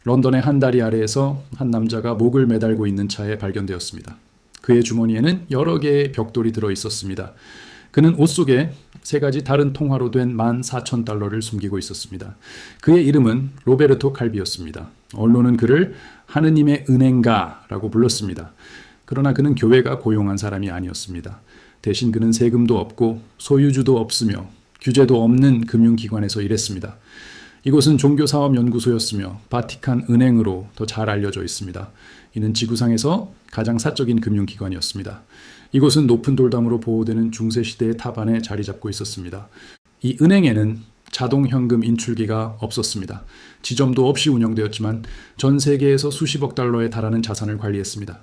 런던의 한 다리 아래에서 한 남자가 목을 매달고 있는 차에 발견되었습니다. 그의 주머니에는 여러 개의 벽돌이 들어 있었습니다. 그는 옷 속에 세 가지 다른 통화로 된 14,000달러를 숨기고 있었습니다. 그의 이름은 로베르토 칼비였습니다. 언론은 그를 하느님의 은행가라고 불렀습니다. 그러나 그는 교회가 고용한 사람이 아니었습니다. 대신 그는 세금도 없고 소유주도 없으며 규제도 없는 금융기관에서 일했습니다. 이곳은 종교사업연구소였으며 바티칸 은행으로 더 잘 알려져 있습니다. 이는 지구상에서 가장 사적인 금융기관이었습니다. 이곳은 높은 돌담으로 보호되는 중세시대의 타반에 자리 잡고 있었습니다. 이 은행에는 자동 현금 인출기가 없었습니다. 지점도 없이 운영되었지만 전 세계에서 수십억 달러에 달하는 자산을 관리했습니다.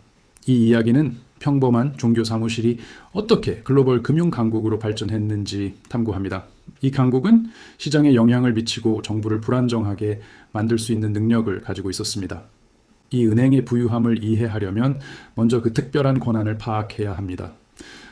이 이야기는 평범한 종교 사무실이 어떻게 글로벌 금융 강국으로 발전했는지 탐구합니다. 이 강국은 시장에 영향을 미치고 정부를 불안정하게 만들 수 있는 능력을 가지고 있었습니다. 이 은행의 부유함을 이해하려면 먼저 그 특별한 권한을 파악해야 합니다.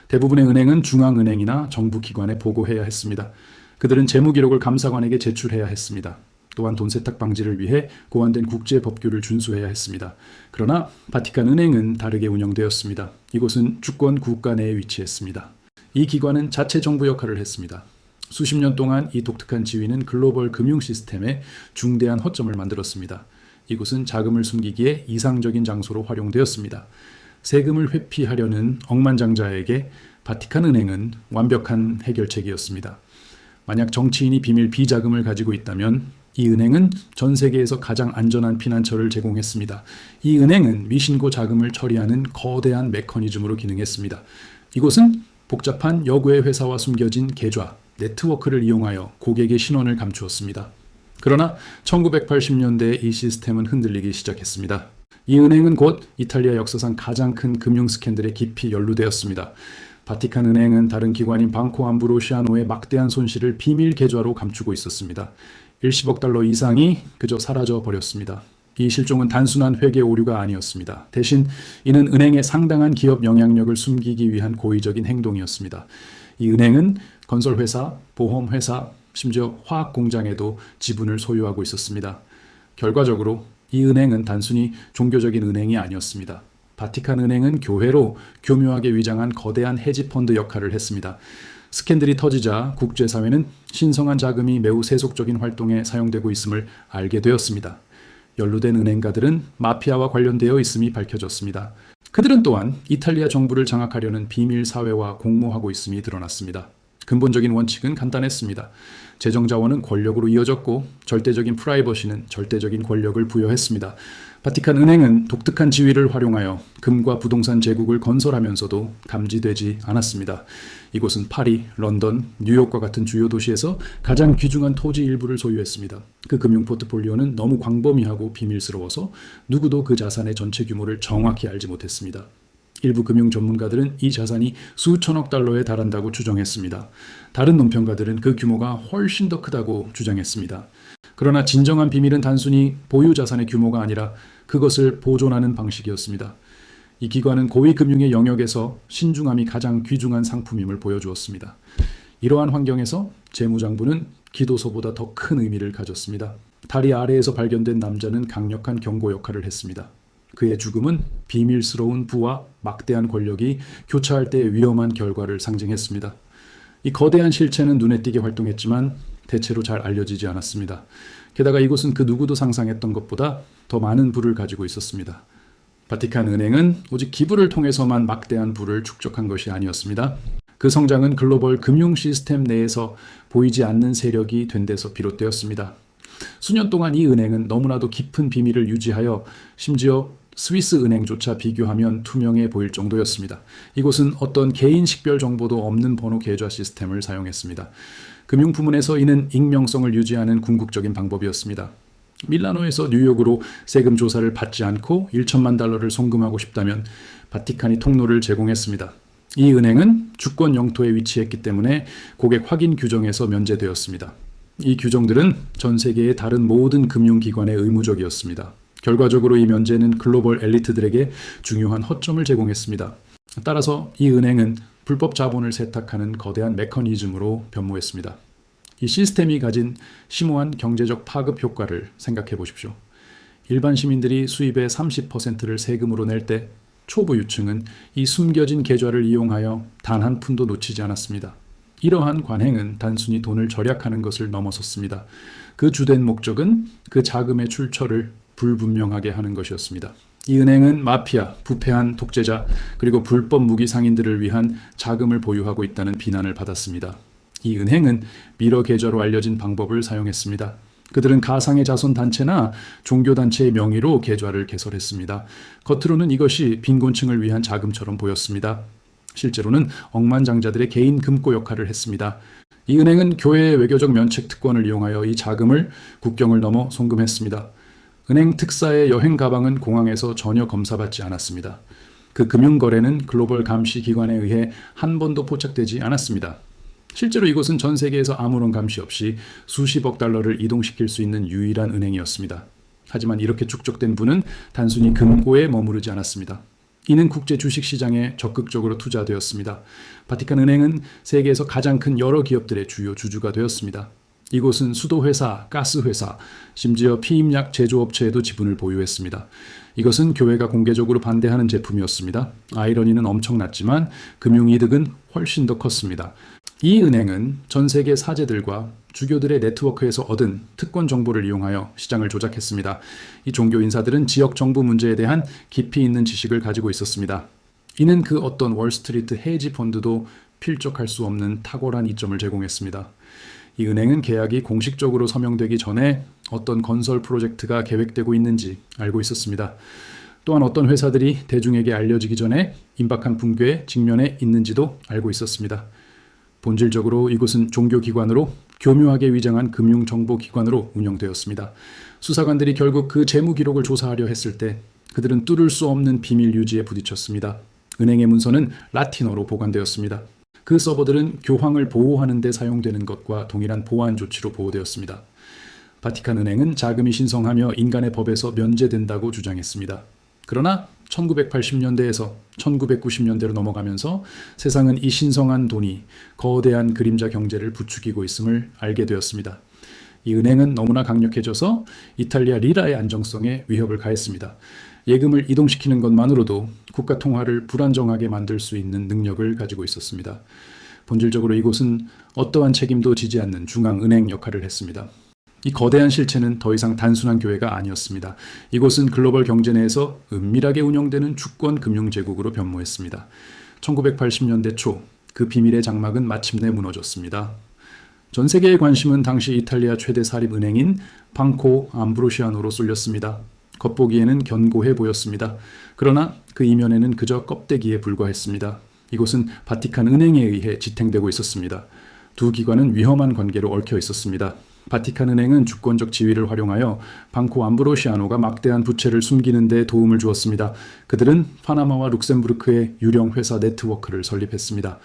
대부분의 은행은 중앙은행이나 정부기관에 보고해야 했습니다. 그들은 재무기록을 감사관에게 제출해야 했습니다. 또한 돈 세탁 방지를 위해 고안된 국제 법규를 준수해야 했습니다. 그러나 바티칸 은행은 다르게 운영되었습니다. 이곳은 주권 국가 내에 위치했습니다. 이 기관은 자체 정부 역할을 했습니다. 수십 년 동안 이 독특한 지위는 글로벌 금융 시스템에 중대한 허점을 만들었습니다. 이곳은 자금을 숨기기에 이상적인 장소로 활용되었습니다. 세금을 회피하려는 억만장자에게 바티칸 은행은 완벽한 해결책이었습니다. 만약 정치인이 비밀 비자금을 가지고 있다면 이 은행은 전 세계에서 가장 안전한 피난처를 제공했습니다. 이 은행은 미신고 자금을 처리하는 거대한 메커니즘으로 기능했습니다. 이곳은 복잡한 여구의 회사와 숨겨진 계좌, 네트워크를 이용하여 고객의 신원을 감추었습니다. 그러나 1980년대에 이 시스템은 흔들리기 시작했습니다. 이 은행은 곧 이탈리아 역사상 가장 큰 금융 스캔들에 깊이 연루되었습니다. 바티칸 은행은 다른 기관인 방코 암브로시아노의 막대한 손실을 비밀 계좌로 감추고 있었습니다. 일십억 달러 이상이 그저 사라져 버렸습니다. 이 실종은 단순한 회계 오류가 아니었습니다. 대신 이는 은행의 상당한 기업 영향력을 숨기기 위한 고의적인 행동이었습니다. 이 은행은 건설회사, 보험회사, 심지어 화학공장에도 지분을 소유하고 있었습니다. 결과적으로 이 은행은 단순히 종교적인 은행이 아니었습니다. 바티칸 은행은 교회로 교묘하게 위장한 거대한 헤지펀드 역할을 했습니다. 스캔들이 터지자 국제사회는 신성한 자금이 매우 세속적인 활동에 사용되고 있음을 알게 되었습니다. 연루된 은행가들은 마피아와 관련되어 있음이 밝혀졌습니다. 그들은 또한 이탈리아 정부를 장악하려는 비밀 사회와 공모하고 있음이 드러났습니다. 근본적인 원칙은 간단했습니다. 재정자원은 권력으로 이어졌고 절대적인 프라이버시는 절대적인 권력을 부여했습니다. 바티칸 은행은 독특한 지위를 활용하여 금과 부동산 제국을 건설하면서도 감지되지 않았습니다. 이곳은 파리, 런던, 뉴욕과 같은 주요 도시에서 가장 귀중한 토지 일부를 소유했습니다. 그 금융 포트폴리오는 너무 광범위하고 비밀스러워서 누구도 그 자산의 전체 규모를 정확히 알지 못했습니다. 일부 금융 전문가들은 이 자산이 수천억 달러에 달한다고 추정했습니다. 다른 논평가들은 그 규모가 훨씬 더 크다고 주장했습니다. 그러나 진정한 비밀은 단순히 보유 자산의 규모가 아니라 그것을 보존하는 방식이었습니다. 이 기관은 고위 금융의 영역에서 신중함이 가장 귀중한 상품임을 보여주었습니다. 이러한 환경에서 재무장부는 기도서보다 더 큰 의미를 가졌습니다. 다리 아래에서 발견된 남자는 강력한 경고 역할을 했습니다. 그의 죽음은 비밀스러운 부와 막대한 권력이 교차할 때의 위험한 결과를 상징했습니다. 이 거대한 실체는 눈에 띄게 활동했지만 대체로 잘 알려지지 않았습니다. 게다가 이곳은 그 누구도 상상했던 것보다 더 많은 부를 가지고 있었습니다. 바티칸 은행은 오직 기부를 통해서만 막대한 부를 축적한 것이 아니었습니다. 그 성장은 글로벌 금융 시스템 내에서 보이지 않는 세력이 된 데서 비롯되었습니다. 수년 동안 이 은행은 너무나도 깊은 비밀을 유지하여 심지어 스위스 은행조차 비교하면 투명해 보일 정도였습니다. 이곳은 어떤 개인 식별 정보도 없는 번호 계좌 시스템을 사용했습니다. 금융 부문에서 이는 익명성을 유지하는 궁극적인 방법이었습니다. 밀라노에서 뉴욕으로 세금 조사를 받지 않고 1천만 달러를 송금하고 싶다면 바티칸이 통로를 제공했습니다. 이 은행은 주권 영토에 위치했기 때문에 고객 확인 규정에서 면제되었습니다. 이 규정들은 전 세계의 다른 모든 금융기관에 의무적이었습니다. 결과적으로 이 면제는 글로벌 엘리트들에게 중요한 허점을 제공했습니다. 따라서 이 은행은 불법 자본을 세탁하는 거대한 메커니즘으로 변모했습니다. 이 시스템이 가진 심오한 경제적 파급 효과를 생각해 보십시오. 일반 시민들이 수입의 30%를 세금으로 낼 때 초부 유층은 이 숨겨진 계좌를 이용하여 단 한 푼도 놓치지 않았습니다. 이러한 관행은 단순히 돈을 절약하는 것을 넘어섰습니다. 그 주된 목적은 그 자금의 출처를 불분명하게 하는 것이었습니다. 이 은행은 마피아, 부패한 독재자, 그리고 불법 무기 상인들을 위한 자금을 보유하고 있다는 비난을 받았습니다. 이 은행은 미러 계좌로 알려진 방법을 사용했습니다. 그들은 가상의 자선 단체나 종교 단체의 명의로 계좌를 개설했습니다. 겉으로는 이것이 빈곤층을 위한 자금처럼 보였습니다. 실제로는 억만장자들의 개인 금고 역할을 했습니다. 이 은행은 교회의 외교적 면책 특권을 이용하여 이 자금을 국경을 넘어 송금했습니다. 은행 특사의 여행 가방은 공항에서 전혀 검사받지 않았습니다. 그 금융거래는 글로벌 감시 기관에 의해 한 번도 포착되지 않았습니다. 실제로 이곳은 전 세계에서 아무런 감시 없이 수십억 달러를 이동시킬 수 있는 유일한 은행이었습니다. 하지만 이렇게 축적된 부는 단순히 금고에 머무르지 않았습니다. 이는 국제 주식시장에 적극적으로 투자되었습니다. 바티칸 은행은 세계에서 가장 큰 여러 기업들의 주요 주주가 되었습니다. 이곳은 수도회사, 가스회사, 심지어 피임약 제조업체에도 지분을 보유했습니다. 이것은 교회가 공개적으로 반대하는 제품이었습니다. 아이러니는 엄청났지만 금융이득은 훨씬 더 컸습니다. 이 은행은 전 세계 사제들과 주교들의 네트워크에서 얻은 특권 정보를 이용하여 시장을 조작했습니다. 이 종교 인사들은 지역 정부 문제에 대한 깊이 있는 지식을 가지고 있었습니다. 이는 그 어떤 월스트리트 헤지 펀드도 필적할 수 없는 탁월한 이점을 제공했습니다. 이 은행은 계약이 공식적으로 서명되기 전에 어떤 건설 프로젝트가 계획되고 있는지 알고 있었습니다. 또한 어떤 회사들이 대중에게 알려지기 전에 임박한 붕괴에 직면해 있는지도 알고 있었습니다. 본질적으로 이곳은 종교기관으로 교묘하게 위장한 금융정보기관으로 운영되었습니다. 수사관들이 결국 그 재무 기록을 조사하려 했을 때 그들은 뚫을 수 없는 비밀 유지에 부딪혔습니다. 은행의 문서는 라틴어로 보관되었습니다. 그 서버들은 교황을 보호하는 데 사용되는 것과 동일한 보안 조치로 보호되었습니다. 바티칸 은행은 자금이 신성하며 인간의 법에서 면제된다고 주장했습니다. 그러나 1980년대에서 1990년대로 넘어가면서 세상은 이 신성한 돈이 거대한 그림자 경제를 부추기고 있음을 알게 되었습니다. 이 은행은 너무나 강력해져서 이탈리아 리라의 안정성에 위협을 가했습니다. 예금을 이동시키는 것만으로도 국가 통화를 불안정하게 만들 수 있는 능력을 가지고 있었습니다. 본질적으로 이곳은 어떠한 책임도 지지 않는 중앙은행 역할을 했습니다. 이 거대한 실체는 더 이상 단순한 교회가 아니었습니다. 이곳은 글로벌 경제 내에서 은밀하게 운영되는 주권 금융제국으로 변모했습니다. 1980년대 초 그 비밀의 장막은 마침내 무너졌습니다. 전 세계의 관심은 당시 이탈리아 최대 사립은행인 방코 암브로시아노로 쏠렸습니다. 겉보기에는 견고해 보였습니다. 그러나 그 이면에는 그저 껍데기에 불과했습니다. 이곳은 바티칸 은행에 의해 지탱되고 있었습니다. 두 기관은 위험한 관계로 얽혀 있었습니다. 바티칸 은행은 주권적 지위를 활용하여 방코 암브로시아노가 막대한 부채를 숨기는 데 도움을 주었습니다. 그들은 파나마와 룩셈부르크의 유령 회사 네트워크를 설립했습니다.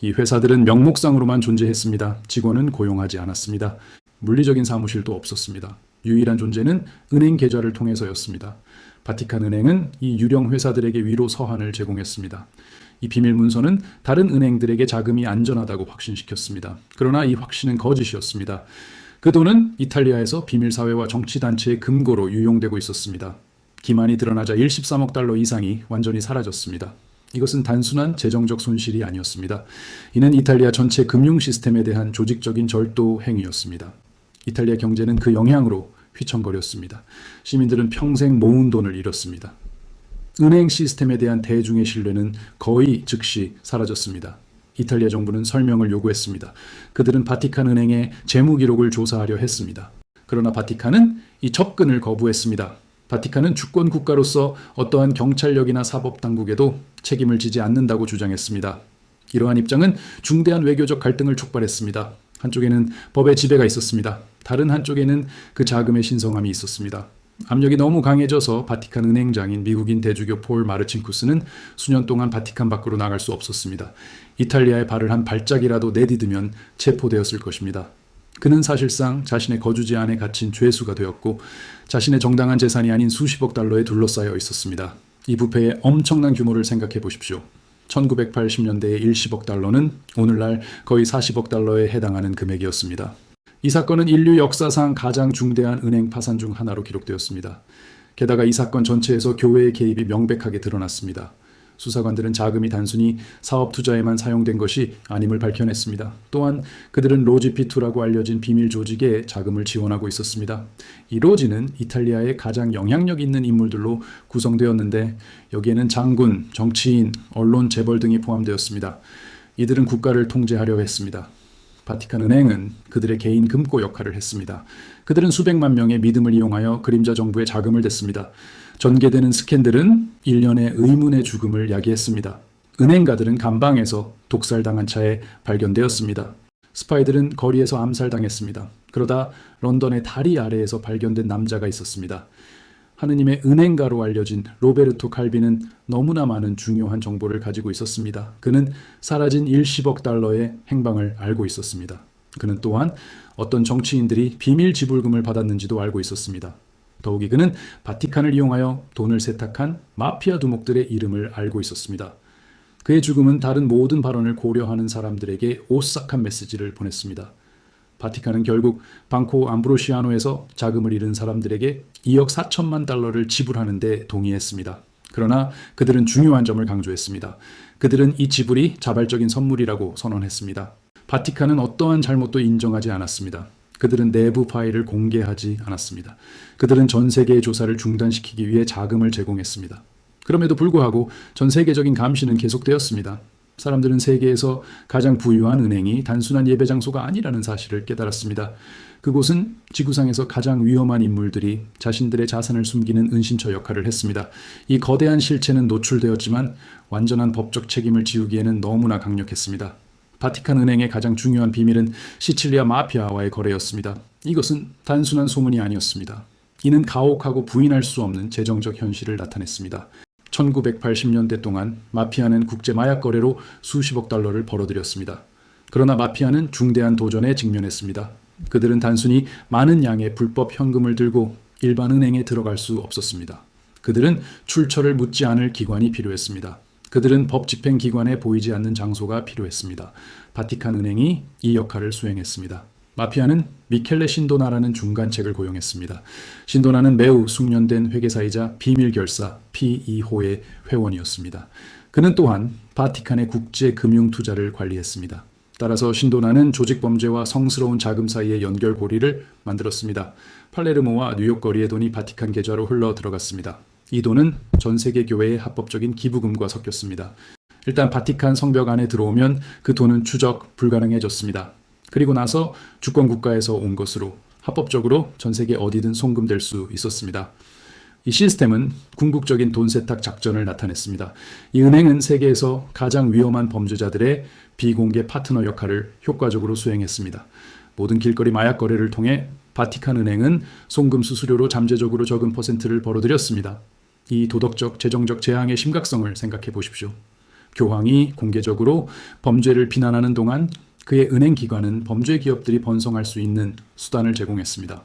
이 회사들은 명목상으로만 존재했습니다. 직원은 고용하지 않았습니다. 물리적인 사무실도 없었습니다. 유일한 존재는 은행 계좌를 통해서였습니다. 바티칸 은행은 이 유령 회사들에게 위로 서한을 제공했습니다. 이 비밀 문서는 다른 은행들에게 자금이 안전하다고 확신시켰습니다. 그러나 이 확신은 거짓이었습니다. 그 돈은 이탈리아에서 비밀사회와 정치단체의 금고로 유용되고 있었습니다. 기만이 드러나자 13억 달러 이상이 완전히 사라졌습니다. 이것은 단순한 재정적 손실이 아니었습니다. 이는 이탈리아 전체 금융 시스템에 대한 조직적인 절도 행위였습니다. 이탈리아 경제는 그 영향으로 휘청거렸습니다. 시민들은 평생 모은 돈을 잃었습니다. 은행 시스템에 대한 대중의 신뢰는 거의 즉시 사라졌습니다. 이탈리아 정부는 설명을 요구했습니다. 그들은 바티칸 은행의 재무 기록을 조사하려 했습니다. 그러나 바티칸은 이 접근을 거부했습니다. 바티칸은 주권 국가로서 어떠한 경찰력이나 사법당국에도 책임을 지지 않는다고 주장했습니다. 이러한 입장은 중대한 외교적 갈등을 촉발했습니다. 한쪽에는 법의 지배가 있었습니다. 다른 한쪽에는 그 자금의 신성함이 있었습니다. 압력이 너무 강해져서 바티칸 은행장인 미국인 대주교 폴 마르친쿠스는 수년 동안 바티칸 밖으로 나갈 수 없었습니다. 이탈리아에 발을 한 발짝이라도 내디디면 체포되었을 것입니다. 그는 사실상 자신의 거주지 안에 갇힌 죄수가 되었고 자신의 정당한 재산이 아닌 수십억 달러에 둘러싸여 있었습니다. 이 부패의 엄청난 규모를 생각해 보십시오. 1980년대의 일십억 달러는 오늘날 거의 40억 달러에 해당하는 금액이었습니다. 이 사건은 인류 역사상 가장 중대한 은행 파산 중 하나로 기록되었습니다. 게다가 이 사건 전체에서 교회의 개입이 명백하게 드러났습니다. 수사관들은 자금이 단순히 사업 투자에만 사용된 것이 아님을 밝혀냈습니다. 또한 그들은 로지 P2라고 알려진 비밀 조직에 자금을 지원하고 있었습니다. 이 로지는 이탈리아의 가장 영향력 있는 인물들로 구성되었는데 여기에는 장군, 정치인, 언론, 재벌 등이 포함되었습니다. 이들은 국가를 통제하려 했습니다. 바티칸 은행은 그들의 개인 금고 역할을 했습니다. 그들은 수백만 명의 믿음을 이용하여 그림자 정부에 자금을 댔습니다. 전개되는 스캔들은 1년의 의문의 죽음을 야기했습니다. 은행가들은 감방에서 독살당한 차에 발견되었습니다. 스파이들은 거리에서 암살당했습니다. 그러다 런던의 다리 아래에서 발견된 남자가 있었습니다. 하느님의 은행가로 알려진 로베르토 칼비는 너무나 많은 중요한 정보를 가지고 있었습니다. 그는 사라진 일십억 달러의 행방을 알고 있었습니다. 그는 또한 어떤 정치인들이 비밀 지불금을 받았는지도 알고 있었습니다. 더욱이 그는 바티칸을 이용하여 돈을 세탁한 마피아 두목들의 이름을 알고 있었습니다. 그의 죽음은 다른 모든 발언을 고려하는 사람들에게 오싹한 메시지를 보냈습니다. 바티칸은 결국 방코 암브로시아노에서 자금을 잃은 사람들에게 2억 4천만 달러를 지불하는 데 동의했습니다. 그러나 그들은 중요한 점을 강조했습니다. 그들은 이 지불이 자발적인 선물이라고 선언했습니다. 바티칸은 어떠한 잘못도 인정하지 않았습니다. 그들은 내부 파일을 공개하지 않았습니다. 그들은 전 세계의 조사를 중단시키기 위해 자금을 제공했습니다. 그럼에도 불구하고 전 세계적인 감시는 계속되었습니다. 사람들은 세계에서 가장 부유한 은행이 단순한 예배 장소가 아니라는 사실을 깨달았습니다. 그곳은 지구상에서 가장 위험한 인물들이 자신들의 자산을 숨기는 은신처 역할을 했습니다. 이 거대한 실체는 노출되었지만 완전한 법적 책임을 지우기에는 너무나 강력했습니다. 바티칸 은행의 가장 중요한 비밀은 시칠리아 마피아와의 거래였습니다. 이것은 단순한 소문이 아니었습니다. 이는 가혹하고 부인할 수 없는 재정적 현실을 나타냈습니다. 1980년대 동안 마피아는 국제 마약 거래로 수십억 달러를 벌어들였습니다. 그러나 마피아는 중대한 도전에 직면했습니다. 그들은 단순히 많은 양의 불법 현금을 들고 일반 은행에 들어갈 수 없었습니다. 그들은 출처를 묻지 않을 기관이 필요했습니다. 그들은 법 집행 기관에 보이지 않는 장소가 필요했습니다. 바티칸 은행이 이 역할을 수행했습니다. 마피아는 미켈레 신도나라는 중간책을 고용했습니다. 신도나는 매우 숙련된 회계사이자 비밀결사 P2호의 회원이었습니다. 그는 또한 바티칸의 국제 금융 투자를 관리했습니다. 따라서 신도나는 조직범죄와 성스러운 자금 사이의 연결고리를 만들었습니다. 팔레르모와 뉴욕 거리의 돈이 바티칸 계좌로 흘러 들어갔습니다. 이 돈은 전 세계 교회의 합법적인 기부금과 섞였습니다. 일단 바티칸 성벽 안에 들어오면 그 돈은 추적 불가능해졌습니다. 그리고 나서 주권 국가에서 온 것으로 합법적으로 전 세계 어디든 송금될 수 있었습니다. 이 시스템은 궁극적인 돈 세탁 작전을 나타냈습니다. 이 은행은 세계에서 가장 위험한 범죄자들의 비공개 파트너 역할을 효과적으로 수행했습니다. 모든 길거리 마약 거래를 통해 바티칸 은행은 송금 수수료로 잠재적으로 적은 퍼센트를 벌어들였습니다. 이 도덕적, 재정적 재앙의 심각성을 생각해 보십시오. 교황이 공개적으로 범죄를 비난하는 동안 그의 은행 기관은 범죄 기업들이 번성할 수 있는 수단을 제공했습니다.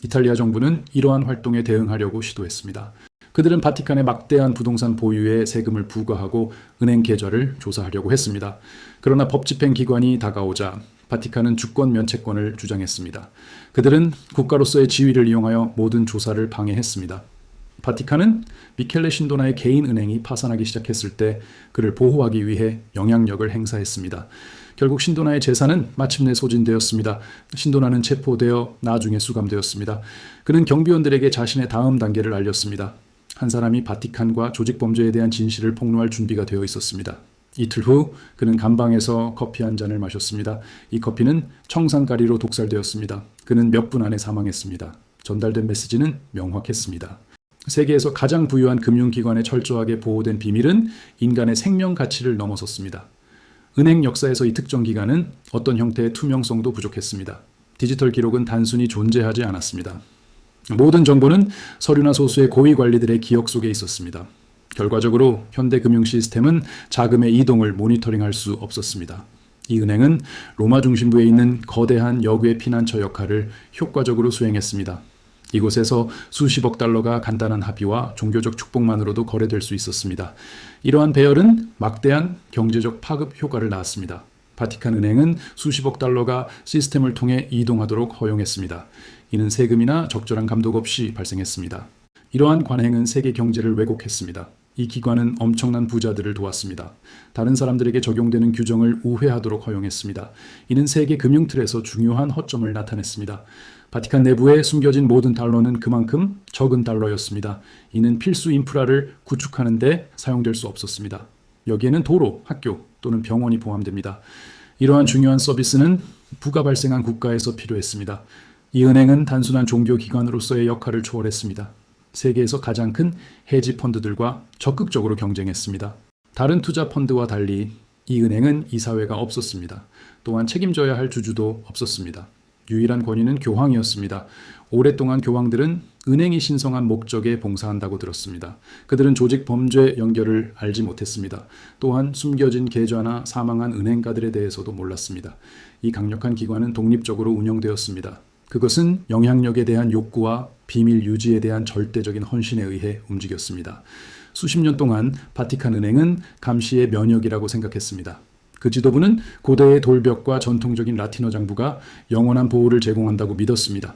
이탈리아 정부는 이러한 활동에 대응하려고 시도했습니다. 그들은 바티칸의 막대한 부동산 보유에 세금을 부과하고 은행 계좌를 조사하려고 했습니다. 그러나 법 집행 기관이 다가오자 바티칸은 주권 면책권을 주장했습니다. 그들은 국가로서의 지위를 이용하여 모든 조사를 방해했습니다. 바티칸은 미켈레 신도나의 개인 은행이 파산하기 시작했을 때 그를 보호하기 위해 영향력을 행사했습니다. 결국 신도나의 재산은 마침내 소진되었습니다. 신도나는 체포되어 나중에 수감되었습니다. 그는 경비원들에게 자신의 다음 단계를 알렸습니다. 한 사람이 바티칸과 조직범죄에 대한 진실을 폭로할 준비가 되어 있었습니다. 이틀 후 그는 감방에서 커피 한 잔을 마셨습니다. 이 커피는 청산가리로 독살되었습니다. 그는 몇 분 안에 사망했습니다. 전달된 메시지는 명확했습니다. 세계에서 가장 부유한 금융기관에 철저하게 보호된 비밀은 인간의 생명 가치를 넘어섰습니다. 은행 역사에서 이 특정 기관은 어떤 형태의 투명성도 부족했습니다. 디지털 기록은 단순히 존재하지 않았습니다. 모든 정보는 서류나 소수의 고위 관리들의 기억 속에 있었습니다. 결과적으로 현대 금융 시스템은 자금의 이동을 모니터링할 수 없었습니다. 이 은행은 로마 중심부에 있는 거대한 역외 피난처 역할을 효과적으로 수행했습니다. 이곳에서 수십억 달러가 간단한 합의와 종교적 축복만으로도 거래될 수 있었습니다. 이러한 배열은 막대한 경제적 파급 효과를 낳았습니다. 바티칸 은행은 수십억 달러가 시스템을 통해 이동하도록 허용했습니다. 이는 세금이나 적절한 감독 없이 발생했습니다. 이러한 관행은 세계 경제를 왜곡했습니다. 이 기관은 엄청난 부자들을 도왔습니다. 다른 사람들에게 적용되는 규정을 우회하도록 허용했습니다. 이는 세계 금융 틀에서 중요한 허점을 나타냈습니다. 바티칸 내부에 숨겨진 모든 달러는 그만큼 적은 달러였습니다. 이는 필수 인프라를 구축하는 데 사용될 수 없었습니다. 여기에는 도로, 학교 또는 병원이 포함됩니다. 이러한 중요한 서비스는 부가 발생한 국가에서 필요했습니다. 이 은행은 단순한 종교기관으로서의 역할을 초월했습니다. 세계에서 가장 큰 헤지 펀드들과 적극적으로 경쟁했습니다. 다른 투자 펀드와 달리 이 은행은 이사회가 없었습니다. 또한 책임져야 할 주주도 없었습니다. 유일한 권위는 교황이었습니다. 오랫동안 교황들은 은행이 신성한 목적에 봉사한다고 들었습니다. 그들은 조직 범죄 연결을 알지 못했습니다. 또한 숨겨진 계좌나 사망한 은행가들에 대해서도 몰랐습니다. 이 강력한 기관은 독립적으로 운영되었습니다. 그것은 영향력에 대한 욕구와 비밀 유지에 대한 절대적인 헌신에 의해 움직였습니다. 수십 년 동안 바티칸 은행은 감시의 면역이라고 생각했습니다. 그 지도부는 고대의 돌벽과 전통적인 라틴어 장부가 영원한 보호를 제공한다고 믿었습니다.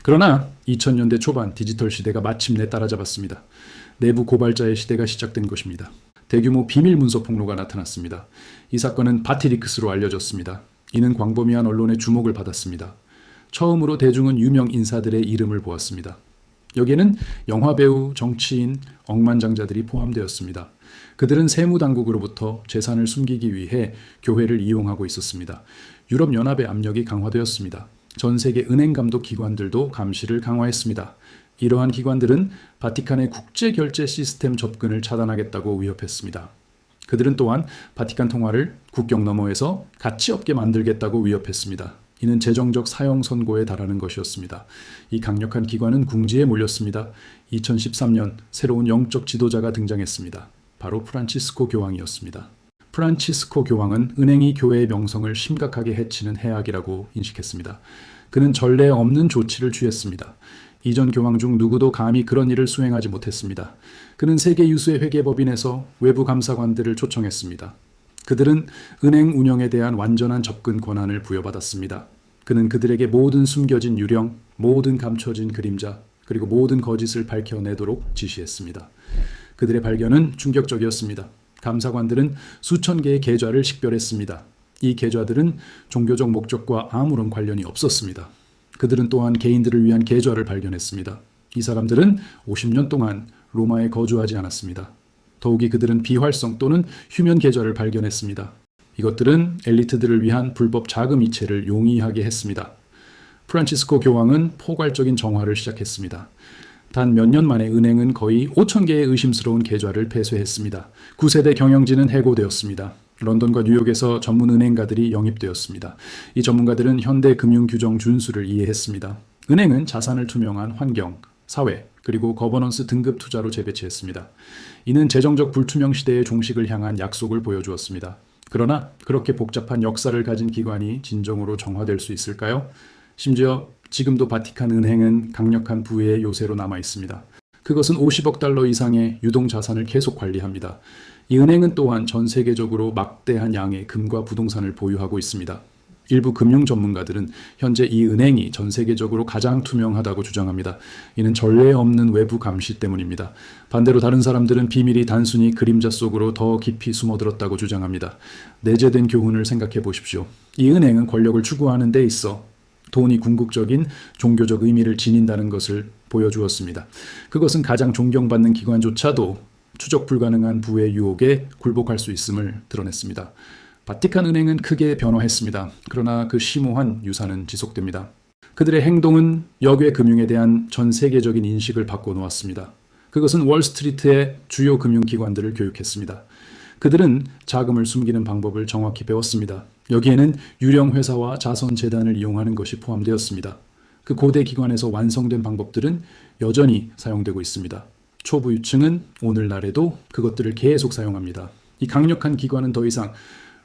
그러나 2000년대 초반 디지털 시대가 마침내 따라잡았습니다. 내부 고발자의 시대가 시작된 것입니다. 대규모 비밀 문서 폭로가 나타났습니다. 이 사건은 바티릭스로 알려졌습니다. 이는 광범위한 언론의 주목을 받았습니다. 처음으로 대중은 유명 인사들의 이름을 보았습니다. 여기에는 영화배우, 정치인, 억만장자들이 포함되었습니다. 그들은 세무당국으로부터 재산을 숨기기 위해 교회를 이용하고 있었습니다. 유럽연합의 압력이 강화되었습니다. 전 세계 은행감독 기관들도 감시를 강화했습니다. 이러한 기관들은 바티칸의 국제결제 시스템 접근을 차단하겠다고 위협했습니다. 그들은 또한 바티칸 통화를 국경 너머에서 가치없게 만들겠다고 위협했습니다. 이는 재정적 사형 선고에 달하는 것이었습니다. 이 강력한 기관은 궁지에 몰렸습니다. 2013년 새로운 영적 지도자가 등장했습니다. 바로 프란치스코 교황이었습니다. 프란치스코 교황은 은행이 교회의 명성을 심각하게 해치는 해악이라고 인식했습니다. 그는 전례 없는 조치를 취했습니다. 이전 교황 중 누구도 감히 그런 일을 수행하지 못했습니다. 그는 세계 유수의 회계법인에서 외부 감사관들을 초청했습니다. 그들은 은행 운영에 대한 완전한 접근 권한을 부여받았습니다. 그는 그들에게 모든 숨겨진 유령, 모든 감춰진 그림자, 그리고 모든 거짓을 밝혀내도록 지시했습니다. 그들의 발견은 충격적이었습니다. 감사관들은 수천 개의 계좌를 식별했습니다. 이 계좌들은 종교적 목적과 아무런 관련이 없었습니다. 그들은 또한 개인들을 위한 계좌를 발견했습니다. 이 사람들은 50년 동안 로마에 거주하지 않았습니다. 더욱이 그들은 비활성 또는 휴면 계좌를 발견했습니다. 이것들은 엘리트들을 위한 불법 자금 이체를 용이하게 했습니다. 프란치스코 교황은 포괄적인 정화를 시작했습니다. 단 몇 년 만에 은행은 거의 5천 개의 의심스러운 계좌를 폐쇄했습니다. 9세대 경영진은 해고되었습니다. 런던과 뉴욕에서 전문 은행가들이 영입되었습니다. 이 전문가들은 현대 금융 규정 준수를 이해했습니다. 은행은 자산을 투명한 환경, 사회, 그리고 거버넌스 등급 투자로 재배치했습니다. 이는 재정적 불투명 시대의 종식을 향한 약속을 보여주었습니다. 그러나 그렇게 복잡한 역사를 가진 기관이 진정으로 정화될 수 있을까요? 심지어 지금도 바티칸 은행은 강력한 부의 요새로 남아 있습니다. 그것은 50억 달러 이상의 유동 자산을 계속 관리합니다. 이 은행은 또한 전 세계적으로 막대한 양의 금과 부동산을 보유하고 있습니다. 일부 금융 전문가들은 현재 이 은행이 전 세계적으로 가장 투명하다고 주장합니다. 이는 전례 없는 외부 감시 때문입니다. 반대로 다른 사람들은 비밀이 단순히 그림자 속으로 더 깊이 숨어들었다고 주장합니다. 내재된 교훈을 생각해 보십시오. 이 은행은 권력을 추구하는 데 있어 돈이 궁극적인 종교적 의미를 지닌다는 것을 보여주었습니다. 그것은 가장 존경받는 기관조차도 추적 불가능한 부의 유혹에 굴복할 수 있음을 드러냈습니다. 바티칸 은행은 크게 변화했습니다. 그러나 그 심오한 유산은 지속됩니다. 그들의 행동은 역외 금융에 대한 전 세계적인 인식을 바꿔놓았습니다. 그것은 월스트리트의 주요 금융기관들을 교육했습니다. 그들은 자금을 숨기는 방법을 정확히 배웠습니다. 여기에는 유령 회사와 자선 재단을 이용하는 것이 포함되었습니다. 그 고대 기관에서 완성된 방법들은 여전히 사용되고 있습니다. 초부 유층은 오늘날에도 그것들을 계속 사용합니다. 이 강력한 기관은 더 이상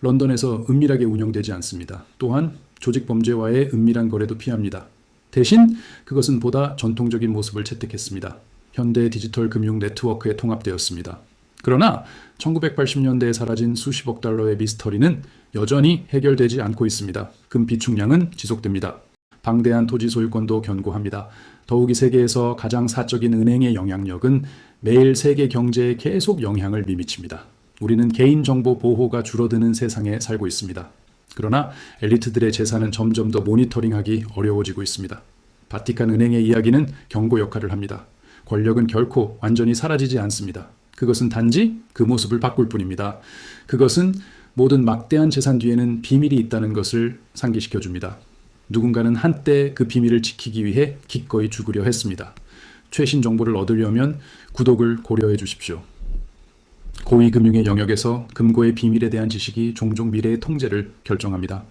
런던에서 은밀하게 운영되지 않습니다. 또한 조직 범죄와의 은밀한 거래도 피합니다. 대신 그것은 보다 전통적인 모습을 채택했습니다. 현대 디지털 금융 네트워크에 통합되었습니다. 그러나 1980년대에 사라진 수십억 달러의 미스터리는 여전히 해결되지 않고 있습니다. 금 비축량은 지속됩니다. 방대한 토지 소유권도 견고합니다. 더욱이 세계에서 가장 사적인 은행의 영향력은 매일 세계 경제에 계속 영향을 미칩니다. 우리는 개인정보 보호가 줄어드는 세상에 살고 있습니다. 그러나 엘리트들의 재산은 점점 더 모니터링하기 어려워지고 있습니다. 바티칸 은행의 이야기는 경고 역할을 합니다. 권력은 결코 완전히 사라지지 않습니다. 그것은 단지 그 모습을 바꿀 뿐입니다. 그것은 모든 막대한 재산 뒤에는 비밀이 있다는 것을 상기시켜 줍니다. 누군가는 한때 그 비밀을 지키기 위해 기꺼이 죽으려 했습니다. 최신 정보를 얻으려면 구독을 고려해 주십시오. 고위금융의 영역에서 금고의 비밀에 대한 지식이 종종 미래의 통제를 결정합니다.